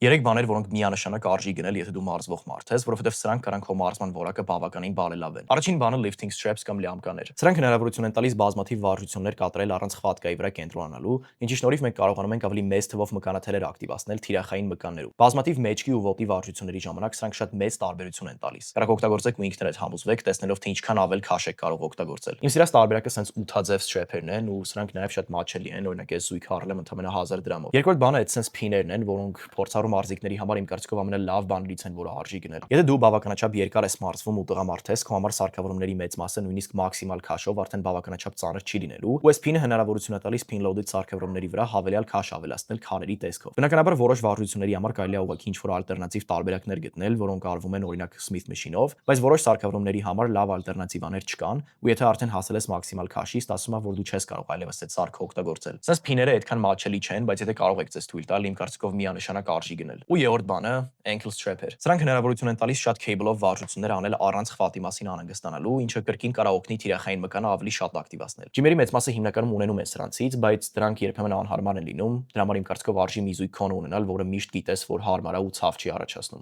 Երեք բաներ, որոնք միանշանակ արժի գնել, եթե դու մարզվող մարդ ես, որովհետև սրանք կարող են քո մարզման որակը բավականին բարելավեն։ Առաջին բանը lifting straps կամ լյամկաներ։ Սրանք հնարավորություն են տալիս բազմաթիվ վարժություններ կատարել առանց խվատկայի վրա կենտրոնանալու, ինչի շնորհիվ մենք կարողանում ենք ավելի մեծ թվով մկանաթելեր ակտիվացնել թիրախային մկաններում։ Բազմաթիվ մեջքի ու ոտի վարժությունների ժամանակ սրանք շատ մեծ տարբերություն են տալիս։ Կարողք օգտագործեք ու ինքներդ համոզվեք, տեսնելով թե ինչքան ավել քաշ եք կարող օգտագործել։ Իմ սիրած տարբերակը սենց 8-աձև strap-երն են ու սրանք նաև շատ մատչելի են, օրինակ ես զույգ առել եմ ընդամենը 1000 դրամով։ Երկրորդ բանը այդ սենց փիներն են, որոնք փորձառու մարզիկների համար իմ կարծիքով ամենալավ բաներից են, որը արժի գնել։ Եթե դու բավականաչափ երկար ես մարզվում ու տղամարդ ես, քո համար սարքավորումների մեծ մասը նույնիսկ մաքսիմալ քաշով արդեն բավականաչափ ծանր չի լինելու, ու այս փինը հնարավորություն է տալիս pin loaded սարքավորումների վրա հավելյալ քաշ ավելացնել քարերի տեսքով։ Բնականաբար որոշ վարժությունների համար կարելի է ուղղակի ինչ-որ ալտերնատիվ տարբերակներ գտնել, որոնք արվում են օրինակ Smith machine-ով, բայց որոշ սարքավորումների համար լավ ալտերնատիվաներ չկան, ու եթե արդեն հասել ես մաքսիմալ քաշի, ստացվում է, որ դու չես կարող այլևս այդ սարքը օգտագործել։ Սենց փիները այդքան մատչելի չեն, բայց եթե կարող եք ձեզ թույլ տալ, իմ կարծիքով միանշանակ արժի գնել։ Ու երրորդ բանը ankle strap-եր։ Սրանք հնարավորություն են տալիս շատ cable-ով վարժություններ անել առանց խվատի մասին անհանգստանալու, ինչը կրկին կարող օգնի թիրախային մկանը ավելի շատ ակտիվացնել։ Ջիմերի մեծ մասը հիմնականում ունենում են սրանցից, բայց դրանք երբեմն անհարմար են լինում։ Դրա համար իմ կարծիքով արժի մի զույգ քոնը ունենալ, որը միշտ գիտես, որ հարմար է ու ցավ չի առաջացնում։